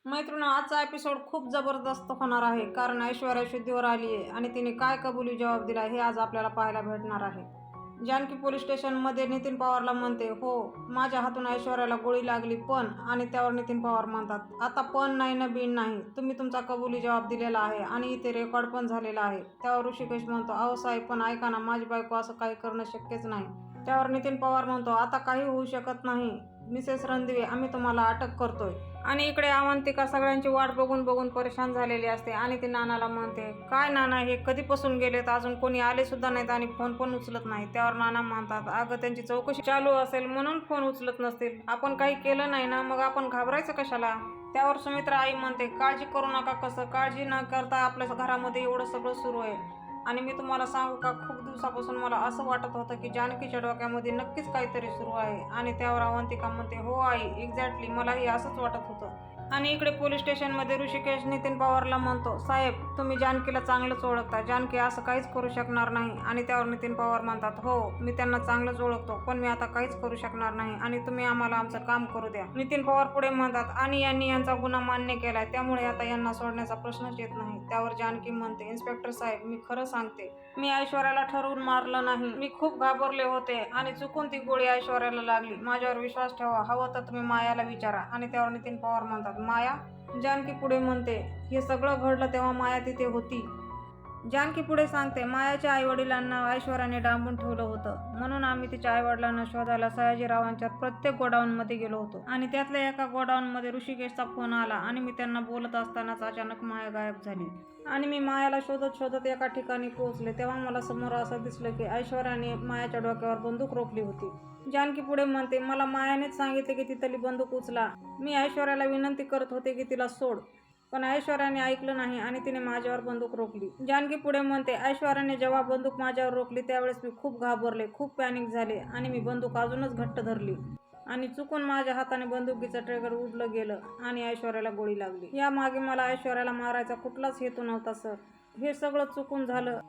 मैत्रिणी, आजचा एपिसोड खूप जबरदस्त होणार आहे, कारण ऐश्वर्या शुद्धीवर आली आहे आणि तिने काय कबुली जबाब दिला हे आज आपल्याला पाहायला भेटणार आहे. जानकी पोलीस स्टेशनमध्ये नितीन पवारला म्हणते, हो माझ्या हातून ऐश्वर्याला गोळी लागली पण, आणि त्यावर नितीन पवार म्हणतात, आता पण नाही ना बिन नाही, तुम्ही तुमचा कबुली जबाब दिलेला आहे आणि इथे रेकॉर्ड पण झालेला आहे. त्यावर ऋषिकेश म्हणतो, अहो साहेब पण ऐका ना, माझी बायको असं काही करणं शक्यच नाही. त्यावर नितीन पवार म्हणतो, आता काही होऊ शकत नाही मिसेस रणदिवे, आम्ही तुम्हाला अटक करतोय. आणि इकडे अवंतिका सगळ्यांची वाट बघून बघून परेशान झालेली असते आणि ती नानाला म्हणते, काय नाना हे कधीपासून गेलेत, अजून कोणी आले सुद्धा नाहीत आणि फोन पण उचलत नाही. त्यावर नाना म्हणतात, अगं त्यांची चौकशी चालू असेल म्हणून फोन उचलत नसतील, आपण काही केलं नाही ना, मग आपण घाबरायचं कशाला. त्यावर सुमित्रा आई म्हणते, काळजी करू नका. कसं काळजी न करता आपल्या घरामध्ये एवढं सगळं सुरू आहे. आणि मी तुम्हाला सांगू का, खूप दिवसापासून मला असं वाटत होतं की जानकीच्या डोक्यामध्ये नक्कीच काहीतरी सुरू आहे. आणि त्यावर अवंतिका म्हणते, हो आई, एक्झॅक्टली मलाही असंच वाटत होतं. आणि इकडे पोलीस स्टेशनमध्ये ऋषिकेश नितीन पवारला म्हणतो, साहेब तुम्ही जानकीला चांगलंच ओळखता, जानकी असं काहीच करू शकणार नाही. आणि त्यावर नितीन पवार म्हणतात, हो मी त्यांना चांगलंच ओळखतो, पण मी आता काहीच करू शकणार नाही आणि तुम्ही आम्हाला आमचं काम करू द्या. नितीन पवार पुढे म्हणतात, आणि यांनी यांचा गुन्हा मान्य केलाय, त्यामुळे आता यांना सोडण्याचा प्रश्नच येत नाही. त्यावर जानकी म्हणते, इन्स्पेक्टर साहेब मी खरं सांगते, मी ऐश्वर्याला ठरवून मारलं नाही, मी खूप घाबरले होते आणि चुकून ती गोळी ऐश्वर्याला लागली. माझ्यावर विश्वास ठेवा, हवं तर तुम्ही मायाला विचारा. आणि त्यावर नितीन पवार म्हणतात, माया? जानकी पुढे म्हणते, हे सगळं घडलं तेव्हा माया तिथे होती. जानकी पुढे सांगते, मायाच्या आईवडिलांना ऐश्वर्याने डांबून ठेवलं होतं, म्हणून आम्ही तिच्या आईवडिलांना शोधायला सयाजीरावांच्या प्रत्येक गोडाऊनमध्ये गेलो होतो. आणि त्यातल्या एका गोडाऊनमध्ये ऋषिकेशचा फोन आला आणि मी त्यांना बोलत असतानाच अचानक माया गायब झाली. आणि मी मायाला शोधत शोधत एका ठिकाणी पोहोचले, तेव्हा मला समोर असं दिसलं की ऐश्वर्याने मायाच्या डोक्यावर बंदूक रोखली होती. जानकी पुढे म्हणते, मला मायानेच सांगितले की तिथली बंदूक उचला. मी ऐश्वर्याला विनंती करत होते की तिला सोड, पण ऐश्वर्याने ऐकलं नाही आणि तिने माझ्यावर बंदूक रोखली. जानकी पुढे म्हणते, ऐश्वर्याने जेव्हा बंदूक माझ्यावर रोखली त्यावेळेस मी खूप घाबरले, खूप पॅनिक झाले आणि मी बंदूक अजूनच घट्ट धरली आणि चुकून माझ्या हाताने बंदुकीचं ट्रिगर उडलं गेलं आणि ऐश्वर्याला गोळी लागली. यामागे मला ऐश्वर्याला मारायचा कुठलाच हेतू नव्हता सर, हे सगळं चुकून झालं.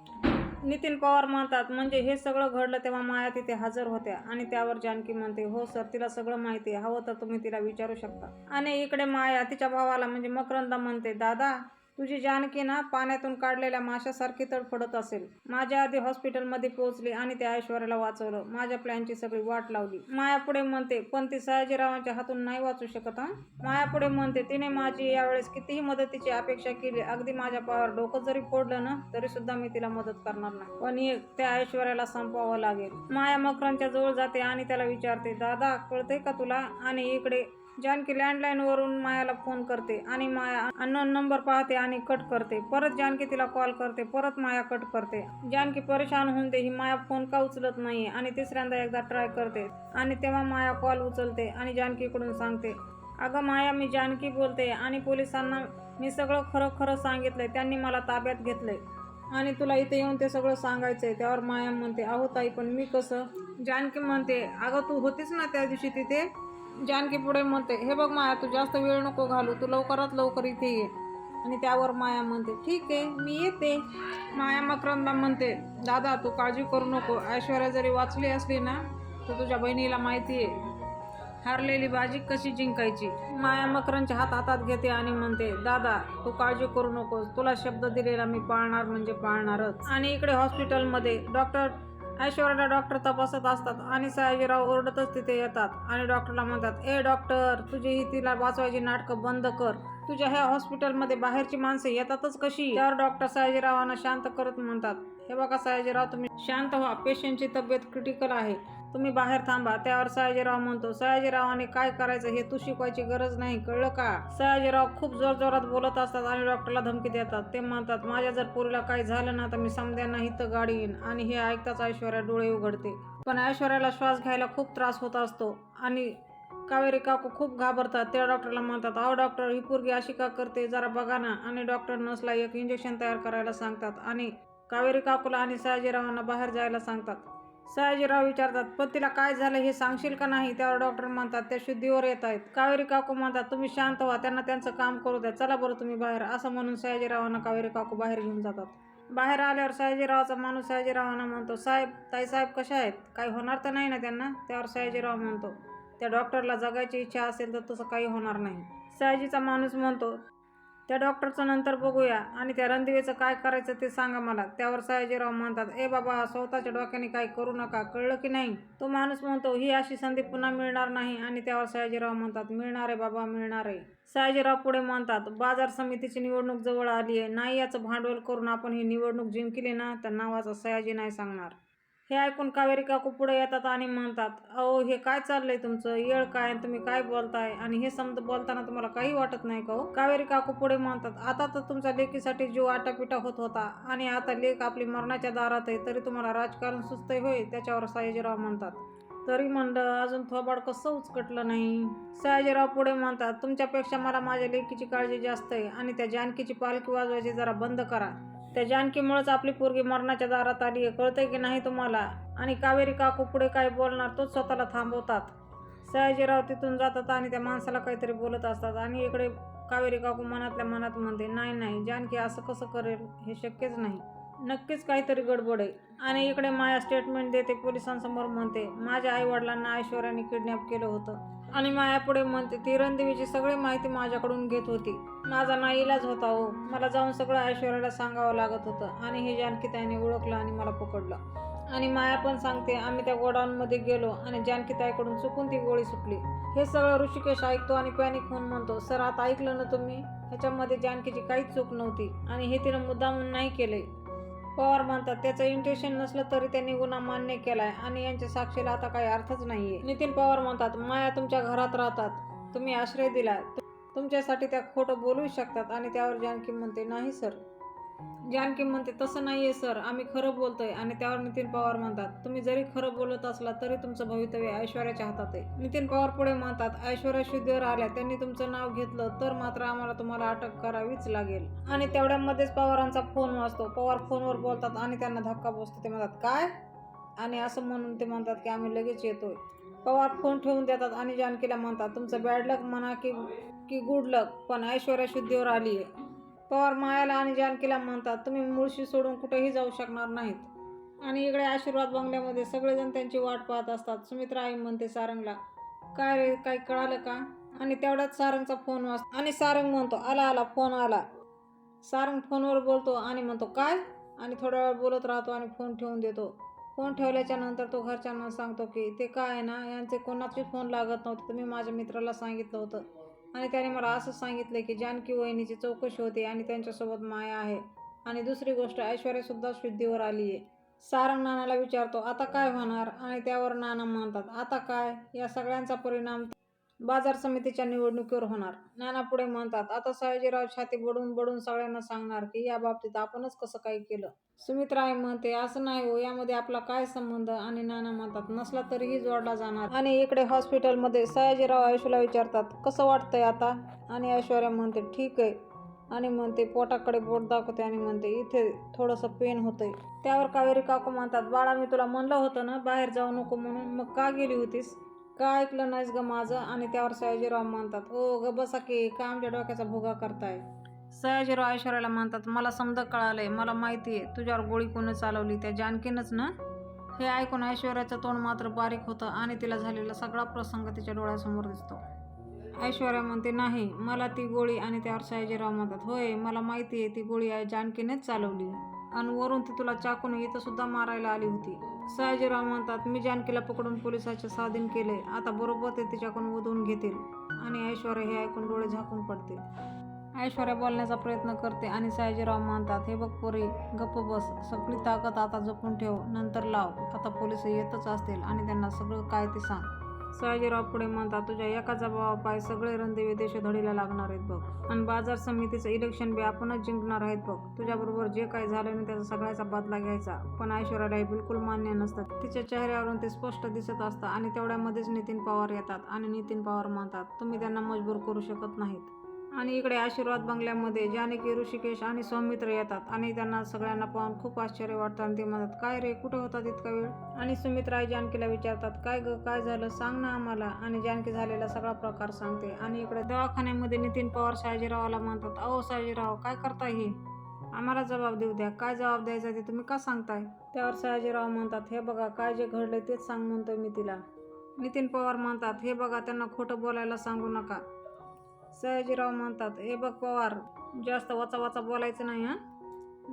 नितीन पवार म्हणतात, म्हणजे हे सगळं घडलं तेव्हा माया तिथे हजर होत्या. आणि त्यावर जानकी म्हणते, हो सर तिला सगळं माहिती आहे, हवं तर तुम्ही तिला विचारू शकता. आणि इकडे माया तिच्या भावाला म्हणजे मकरंदला म्हणते, दादा तुझी जानकी ना पाण्यातून काढलेल्या माशासारखी तडफडत असेल. माझ्या आधी हॉस्पिटलमध्ये पोहोचली आणि त्या ऐश्वर्याला वाचवलं, माझ्या प्लॅनची सगळी वाट लावली. माया पुढे म्हणते, पण ती सयाजीरावांच्या हातून नाही वाचू शकत हा. माया पुढे म्हणते, तिने माझी यावेळेस कितीही मदतीची अपेक्षा केली, अगदी माझ्या पायावर डोकं जरी फोडलं ना तरी सुद्धा मी तिला मदत करणार नाही, पण त्या ऐश्वर्याला संपवावं लागेल. माया मकरंदच्या जवळ जाते आणि त्याला विचारते, दादा कळतंय का तुला. आणि इकडे जानकी लँडलाईन वरून मायाला फोन करते आणि माया अननोन नंबर पाहते आणि कट करते. परत जानकी तिला कॉल करते, परत माया कट करते. जानकी परेशान होऊन ही माया फोन का उचलत नाही आणि तिसऱ्यांदा एकदा ट्राय करते आणि तेव्हा माया कॉल उचलते आणि जानकीकडून सांगते, अगं माया मी जानकी बोलते आणि पोलिसांना मी सगळं खरं खरं सांगितलंय, त्यांनी मला ताब्यात घेतलंय आणि तुला इथे येऊन ते सगळं सांगायचंय. त्यावर माया म्हणते, अहो ताई पण मी कसं. जानकी म्हणते, अगं तू होतीस ना त्या दिवशी तिथे. जानकी पुढे म्हणते, हे बघ माया तू जास्त वेळ नको घालू, तू लवकरात लवकर इथे ये. आणि त्यावर माया म्हणते, ठीक आहे मी येते. माया मकरंदला म्हणते, दादा तू काळजी करू नको, ऐश्वर्या जरी वाचली असली ना तर तुझ्या बहिणीला माहिती आहे हारलेली बाजी कशी जिंकायची. माया मकरंदच्या हातात घेते आणि म्हणते, दादा तू काळजी करू नकोस, तुला शब्द दिलेला मी पाळणार म्हणजे पाळणारच. आणि इकडे हॉस्पिटलमध्ये ऐश्वर्याला डॉक्टर तपासत असतात आणि सयाजीराव ओरडतच तिथे येतात आणि डॉक्टरला म्हणतात, ए डॉक्टर तुझी ही तिला वाचवायची नाटकं बंद कर, तुझ्या ह्या हॉस्पिटलमध्ये बाहेरची माणसं येतातच कशी. त्यावर डॉक्टर सयाजीरावांना शांत करत म्हणतात, हे बघा सयाजीराव तुम्ही शांत व्हा, पेशंटची तब्येत क्रिटिकल आहे, तुम्ही बाहेर थांबा. त्यावर सयाजीराव म्हणतो, सयाजीरावाने काय करायचं हे तू शिकवायची गरज नाही, कळलं का. सयाजीराव खूप जोरजोरात बोलत असतात आणि डॉक्टरला धमकी देतात. ते म्हणतात, माझ्या जर पोरीला काही झालं ना तर मी समद्यांना इथं गाडी येईन. आणि हे ऐकताच ऐश्वर्या डोळे उघडते, पण ऐश्वर्याला श्वास घ्यायला खूप त्रास होत असतो आणि कावेरी काकू खूप घाबरतात. त्या डॉक्टरला म्हणतात, अहो डॉक्टर ही पोरगी अशी का करते, जरा बघा ना. आणि डॉक्टर नर्सला एक इंजेक्शन तयार करायला सांगतात आणि कावेरी काकूला आणि सयाजीरावांना बाहेर जायला सांगतात. सयाजीराव विचारतात, पण तिला काय झालं हे सांगशील का नाही. त्यावर डॉक्टर म्हणतात, त्या शुद्धीवर येत आहेत. कावेरी काकू म्हणतात, तुम्ही शांत व्हा, त्यांना त्यांचं काम करू द्या, चला बरं तुम्ही बाहेर. असं म्हणून सयाजीरावांना कावेरी काकू बाहेर घेऊन जातात. बाहेर आल्यावर सयाजीरावाचा माणूस सयाजीरावांना म्हणतो, साहेब ताईसाहेब कशा आहेत, काही होणार तर नाही ना त्यांना. त्यावर सयाजीराव म्हणतो, त्या डॉक्टरला जगायची इच्छा असेल तर तसं काही होणार नाही. सयाजीचा माणूस म्हणतो, त्या डॉक्टरचं नंतर बघूया आणि त्या रणदिवेचं काय करायचं ते सांगा मला. त्यावर सयाजीराव म्हणतात, ए बाबा, स्वतःच्या डोक्याने काही करू नका, कळलं की नाही. तो माणूस म्हणतो, ही अशी संधी पुन्हा मिळणार नाही. आणि त्यावर सयाजीराव म्हणतात, मिळणार आहे बाबा, मिळणार आहे. सयाजीराव पुढे म्हणतात, बाजार समितीची निवडणूक जवळ आली आहे. नाही याचं भांडवल करून आपण ही निवडणूक जिंकली ना तर नावाचा सयाजी नाही सांगणार. हे ऐकून कावेरी काकू पुढे येतात आणि म्हणतात, अहो, हे काय चाललंय तुमचं? येळ काय, तुम्ही काय बोलताय? आणि हे समज बोलताना तुम्हाला काही वाटत नाही का हो? कावेरी काकू पुढे म्हणतात, आता तर तुमच्या लेकीसाठी जीव आटापिटा होत होता आणि आता लेक आपली मरणाच्या दारात आहे, तरी तुम्हाला राजकारण सुचतंय होय? त्याच्यावर सयाजीराव म्हणतात, तरी म्हणलं अजून थोबाड कसं उचकटलं नाही. सयाजीराव पुढे म्हणतात, तुमच्यापेक्षा मला माझ्या लेकीची काळजी जास्त आहे आणि त्या जानकीची पालखी वाजवायची जरा बंद करा. त्या जानकीमुळेच आपली पोरगी मरणाच्या दारात आली आहे, कळतंय की नाही तुम्हाला? आणि कावेरी काकू पुढे काय बोलणार तोच स्वतःला थांबवतात. सयाजीराव तिथून जातात आणि त्या माणसाला काहीतरी बोलत असतात आणि इकडे कावेरी काकू मनातल्या मनात म्हणते, नाही नाही, जानकी असं कसं करेल? हे शक्यच नाही. नक्कीच काहीतरी गडबड आहे. आणि इकडे माया स्टेटमेंट देते पोलिसांसमोर, म्हणते, माझ्या आईवडिलांना ऐश्वर्याने किडनॅप केलं होतं. आणि माया पुढे म्हणते, ती रणदेवीची सगळी माहिती माझ्याकडून घेत होती. माझा नाईलाज होता हो, मला जाऊन सगळं ऐश्वर्याला सांगावं लागत होतं. आणि हे जानकीताईने ओळखलं आणि मला पकडलं. आणि माया पण सांगते, आम्ही त्या गोडाऊनमध्ये गेलो आणि जानकीताईकडून चुकून ती गोळी सुटली. हे सगळं ऋषिकेश ऐकतो आणि पॅनिक होऊन म्हणतो, सर, आता ऐकलं ना तुम्ही? ह्याच्यामध्ये जानकीची काहीच चूक नव्हती आणि हे तिनं मुद्दामून नाही केलंय. पवार म्हणतात, त्याचं इंटेन्शन नसलं तरी त्यांनी गुन्हा मान्य केलाय आणि यांच्या साक्षीला आता काही अर्थच नाहीये. नितीन पवार म्हणतात, माया तुमच्या घरात राहतात, तुम्ही आश्रय दिला, तुमच्यासाठी त्या खोटं बोलू शकतात. आणि त्यावर जानकी म्हणते, नाही सर. जानकी म्हणते, तसं नाहीये सर, आम्ही खरं बोलतोय. आणि त्यावर नितीन पवार म्हणतात, तुम्ही जरी खरं बोलत असला तरी तुमचं भवितव्य ऐश्वर्याच्या हातात आहे. नितीन पवार पुढे म्हणतात, ऐश्वर्या शुद्धीवर आल्या, त्यांनी तुमचं नाव घेतलं तर मात्र आम्हाला तुम्हाला अटक करावीच लागेल. आणि तेवढ्यामध्येच पवारांचा फोन वाजतो. पवार फोनवर बोलतात आणि त्यांना धक्का बसतो. ते म्हणतात, काय? आणि असं म्हणून ते म्हणतात की आम्ही लगेच येतोय. पवार फोन ठेवून देतात आणि जानकीला म्हणतात, तुमचं बॅड लक म्हणा की गुड लक, पण ऐश्वर्या शुद्धीवर आली आहे. पवार मायाला आणि जानकीला म्हणतात, तुम्ही मुळशी सोडून कुठेही जाऊ शकणार नाहीत. आणि इकडे आशीर्वाद बंगल्यामध्ये सगळेजण त्यांची वाट पाहत असतात. सुमित्रा आई म्हणते सारंगला, काय रे, काही कळालं का? आणि तेवढ्यात सारंगचा फोन वाजतो आणि सारंग म्हणतो, आला आला, फोन आला. सारंग फोनवर बोलतो आणि म्हणतो, काय? आणि थोडा वेळ बोलत राहतो आणि फोन ठेवून देतो. फोन ठेवल्याच्या नंतर तो घरच्यांना सांगतो की ते काय आहे ना, यांचे कोणाचे फोन लागत नव्हते, तुम्ही माझ्या मित्राला सांगितलं होतं आणि त्याने मला असं सांगितलं की जानकी वहिनीची चौकशी होती आणि त्यांच्यासोबत माया आहे. आणि दुसरी गोष्ट, ऐश्वर्यासुद्धा शुद्धीवर आली आहे. सारंग नानाला विचारतो, आता काय होणार? आणि त्यावर नाना म्हणतात, आता काय, या सगळ्यांचा परिणाम बाजार समितीच्या निवडणुकीवर होणार. नाना पुढे म्हणतात, आता सयाजीराव छाती बडून बडून सगळ्यांना सांगणार की या बाबतीत आपणच कसं काही केलं. सुमित्रा आई म्हणते, असं नाही हो, यामध्ये आपला काय संबंध? आणि नाना म्हणतात, नसला तरीही जोडला जाणार. आणि इकडे हॉस्पिटलमध्ये सयाजीराव ऐश्वर्याला विचारतात, कसं वाटतंय आता? आणि ऐश्वर्या म्हणते, ठीक आहे. आणि म्हणते, पोटाकडे बोट दाखवते आणि म्हणते, इथे थोडंसं पेन होतंय. त्यावर कावेरी काकू म्हणतात, बाळा, मी तुला म्हणलं होतं ना बाहेर जाऊ नको म्हणून, मग का गेली होतीस? का ऐकलं नाहीस ग माझं? आणि त्यावर सयाजीराव म्हणतात, ओ ग बसा की, का आमच्या डोक्याचा भुगा करताय? सयाजीराव ऐश्वर्याला म्हणतात, मला समजा कळालंय, मला माहिती आहे तुझ्यावर गोळी कोणी चालवली, त्या जानकीनंच ना? हे ऐकून ऐश्वर्याचं तोंड मात्र बारीक होतं आणि तिला झालेला सगळा प्रसंग तिच्या डोळ्यासमोर दिसतो. ऐश्वर्या म्हणते, नाही, मला ती गोळी. आणि त्यावर सयाजीराव म्हणतात, होय, मला माहिती आहे ती गोळी जानकीनेच चालवली आणि वरून ती तुला चाकून इथं सुद्धा मारायला आली होती. सयाजीराव म्हणतात, मी जानकीला पकडून पोलिसाच्या स्वाधीन केले, आता बरोबर ते तिच्याकडून वधवून घेतील. आणि ऐश्वर्या हे ऐकून डोळे झाकून पडते. ऐश्वर्या बोलण्याचा प्रयत्न करते आणि सयाजीराव म्हणतात, हे बघ पोरी, गप्प बस, सगळी ताकद आता जपून ठेव, नंतर लाव, आता पोलिस येतच असतील आणि त्यांना सगळं काय ते सांग. सयाजीराव पुढे म्हणतात, तुझ्या एका जबाबापाय सगळे रणदेवे देशधडीला लागणार आहेत बघ, आणि बाजार समितीचं इलेक्शन बी आपणच जिंकणार आहेत बघ. तुझ्याबरोबर जे काही झालं ना त्याचा सगळ्याचा बदला घ्यायचा. पण ऐश्वर्याला हे बिलकुल मान्य नसतं. तिच्या चेहऱ्यावरून ते स्पष्ट दिसत असतं. आणि तेवढ्यामध्येच नितीन पवार येतात आणि नितीन पवार म्हणतात, तुम्ही त्यांना मजबूर करू शकत नाहीत. आणि इकडे आशीर्वाद बंगल्यामध्ये जानकी, ऋषिकेश आणि सौमित्र येतात आणि त्यांना सगळ्यांना पाहून खूप आश्चर्य वाटतं आणि ते म्हणतात, काय रे, कुठं होता तितका वेळ? आणि सुमित्रा आई जानकीला विचारतात, काय ग, काय झालं, सांग ना आम्हाला. आणि जानकी झालेला सगळा प्रकार सांगते. आणि इकडे दवाखान्यामध्ये नितीन पवार सयाजीरावला म्हणतात, अहो सयाजीराव, काय करताय हे? आम्हाला जबाब देऊ द्या, काय जबाब द्यायचा ते तुम्ही का सांगताय? त्यावर सयाजीराव म्हणतात, हे बघा, काय जे घडलंय तेच सांग म्हणतोय मी तिला. नितीन पवार म्हणतात, हे बघा, त्यांना खोटं बोलायला सांगू नका. सयाजीराव म्हणतात, हे बघ पवार, जास्त वाचा बोलायचं नाही हा.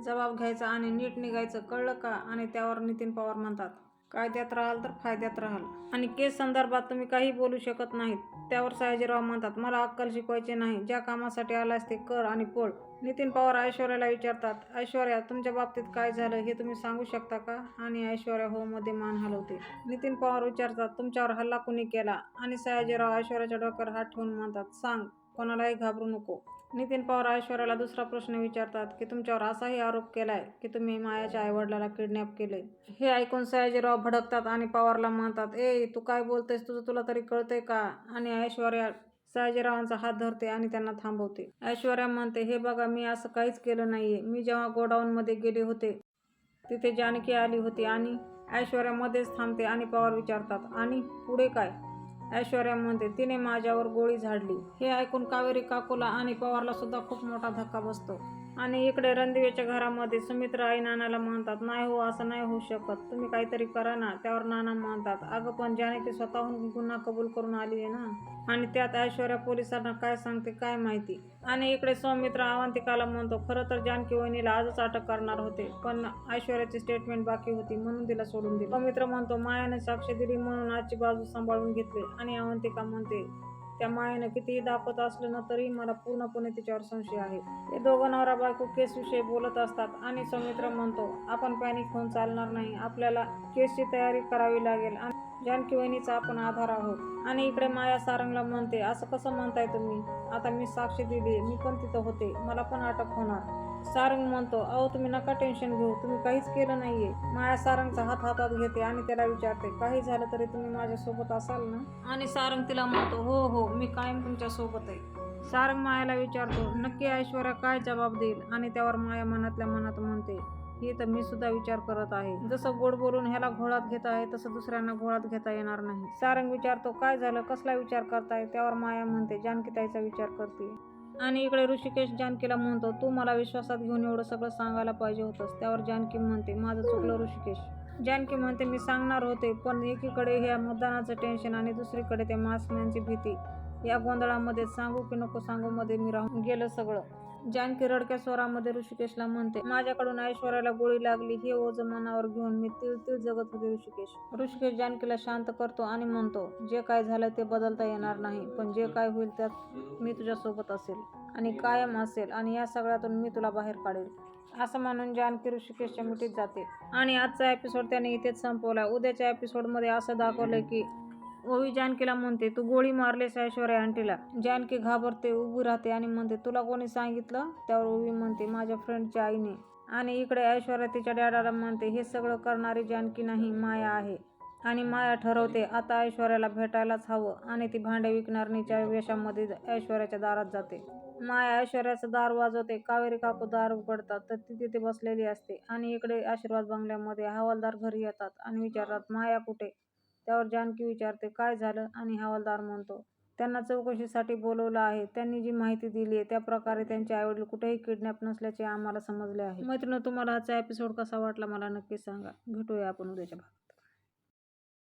जबाब घ्यायचा आणि नीट निघायचं, कळलं का? आणि त्यावर नितीन पवार म्हणतात, कायद्यात राहाल तर फायद्यात राहाल आणि केस संदर्भात तुम्ही काही बोलू शकत नाहीत. त्यावर सयाजीराव म्हणतात, मला अक्कल शिकवायची नाही, ज्या कामासाठी आलास ते कर आणि पळ. नितीन पवार ऐश्वर्याला विचारतात, ऐश्वर्या, तुमच्या बाबतीत काय झालं हे तुम्ही सांगू शकता का? आणि ऐश्वर्या हो मध्ये मान हलवते. नितीन पवार विचारतात, तुमच्यावर हल्ला कुणी केला? आणि सयाजीराव ऐश्वर्याच्या डोक्यावर हात ठेवून म्हणतात, सांग, कोणालाही घाबरू नको. नितीन पवार ऐश्वर्याला दुसरा प्रश्न विचारतात की तुमच्यावर असाही आरोप केलाय की तुम्ही मायाच्या आईवडिलाला किडनॅप केले. हे ऐकून सयाजीराव भडकतात आणि पवारला म्हणतात, ए तू काय बोलतेस, तुला तरी कळतंय का? आणि ऐश्वर्या सयाजीरावांचा हात धरते आणि त्यांना थांबवते. ऐश्वर्या म्हणते, हे बघा, मी असं काहीच केलं नाहीये. मी जेव्हा गोडाऊनमध्ये गेले होते तिथे जानकी आली होती. आणि ऐश्वर्या मध्येच थांबते आणि पवार विचारतात, आणि पुढे काय? ऐश्वर्या म्हणते, तिने माझ्यावर गोळी झाडली. हे ऐकून कावेरी काकूला आणि पवारला सुद्धा खूप मोठा धक्का बसतो. आणि इकडे रणदिवेच्या घरामध्ये सुमित्रा आई नानाला म्हणतात, नाही हो, असं नाही होऊ शकत, तुम्ही काहीतरी करा ना. त्यावर नाना म्हणतात, अगं पण जानकी स्वतःहून गुन्हा कबूल करून आली आहे ना. आणि त्यात ऐश्वर्या पोलिसांना काय सांगते काय माहिती. आणि इकडे सौमित्र अवंतिकाला म्हणतो, खरं तर जानकी वहिनीला आजच अटक करणार होते, पण ऐश्वर्याची स्टेटमेंट बाकी होती म्हणून तिला सोडून दिलं. सौमित्र म्हणतो, मायाने साक्ष दिली म्हणून आजची बाजू सांभाळून घेतली. आणि अवंतिका म्हणते, त्या मायेनं कितीही दाखवत असलं ना तरी मला पूर्णपणे तिच्यावर संशय आहे. ते दोघं नवरा बायको केसविषयी बोलत असतात आणि सौमित्र म्हणतो, आपण पॅनिक होऊन चालणार नाही, आपल्याला केसची तयारी करावी लागेल आणि जानकी वहिनीचा आपण आधार आहोत. आणि इकडे माया सारंगला म्हणते, असं कसं म्हणताय तुम्ही? आता मी साक्ष दिली, मी पण तिथं होते, मला पण अटक होणार. सारंग म्हणतो, अहो तुम्ही नका टेन्शन घेऊ, तुम्ही काहीच केलं नाहीये. माया सारंगचा हात हातात घेते आणि त्याला विचारते, काही झालं तरी तुम्ही माझ्यासोबत असाल ना? आणि सारंग तिला म्हणतो, हो हो, मी कायम तुमच्या सोबत आहे. सारंग मायाला विचारतो, नक्की ऐश्वर्या काय जबाब देईल? आणि त्यावर माया मनातल्या मनात म्हणते, ही तर मी सुद्धा विचार करत आहे. जसं गोड बोलून ह्याला घोळात घेत आहे तसं दुसऱ्यांना घोळात घेता येणार नाही. सारंग विचारतो, काय झालं, कसला विचार करताय? त्यावर माया म्हणते, जानकीताईचा विचार करते. आणि इकडे ऋषिकेश जानकीला म्हणतो, तू मला विश्वासात घेऊन एवढं सगळं सांगायला पाहिजे होतंस. त्यावर जानकी म्हणते, माझं चुकलं ऋषिकेश. जानकी म्हणते, मी सांगणार होते, पण एकीकडे ह्या मतदानाचं टेन्शन आणि दुसरीकडे त्या मास्कमॅनची भीती, या गोंधळामध्ये सांगू की नको सांगू मध्ये मी राहून गेलं सगळं. जानकी रडक्या स्वरामध्ये ऋषिकेशला म्हणते, माझ्याकडून ऐश्वर्याला गोळी लागली हे ओझं मनावर घेऊन मी तिळ जगत होते ऋषिकेश. ऋषिकेश जानकीला शांत करतो आणि म्हणतो, जे काय झालं ते बदलता येणार नाही, पण जे काय होईल त्यात मी तुझ्यासोबत असेल आणि कायम असेल आणि या सगळ्यातून मी तुला बाहेर काढेल. असं म्हणून जानकी ऋषिकेशच्या मिठीत जाते. आणि आजचा एपिसोड त्याने इथेच संपवला. उद्याच्या एपिसोडमध्ये असं दाखवलंय की ओवी जानकीला म्हणते, तू गोळी मारलेस ऐश्वर्या आंटीला. जानकी घाबरते, उभी राहते आणि म्हणते, तुला कोणी सांगितलं? त्यावर ओवी म्हणते, माझ्या फ्रेंडच्या आईने. आणि इकडे ऐश्वर्या तिच्या डॅडाला म्हणते, हे सगळं करणारी जानकी नाही, माया आहे. आणि माया ठरवते आता ऐश्वर्याला भेटायलाच हवं आणि ती भांडे विकणारणीच्या वेशामध्ये ऐश्वर्याच्या दारात जाते. माया ऐश्वर्याचं दार वाजवते. कावेरी काकू दार उघडतात तर ती तिथे बसलेली असते. आणि इकडे आशीर्वाद बंगल्यामध्ये हवालदार घरी येतात आणि विचारतात, माया कुठे? त्यावर जानकी विचारते, काय झालं? आणि हवालदार म्हणतो, त्यांना चौकशीसाठी बोलवलं आहे. त्यांनी जी माहिती दिली आहे त्या प्रकारे त्यांचे आईवडील कुठेही किडनॅप नसल्याचे आम्हाला समजले आहे. मैत्रिणी, तुम्हाला आजचा एपिसोड कसा वाटला मला नक्की सांगा. भेटूया आपण उद्याच्या भागात.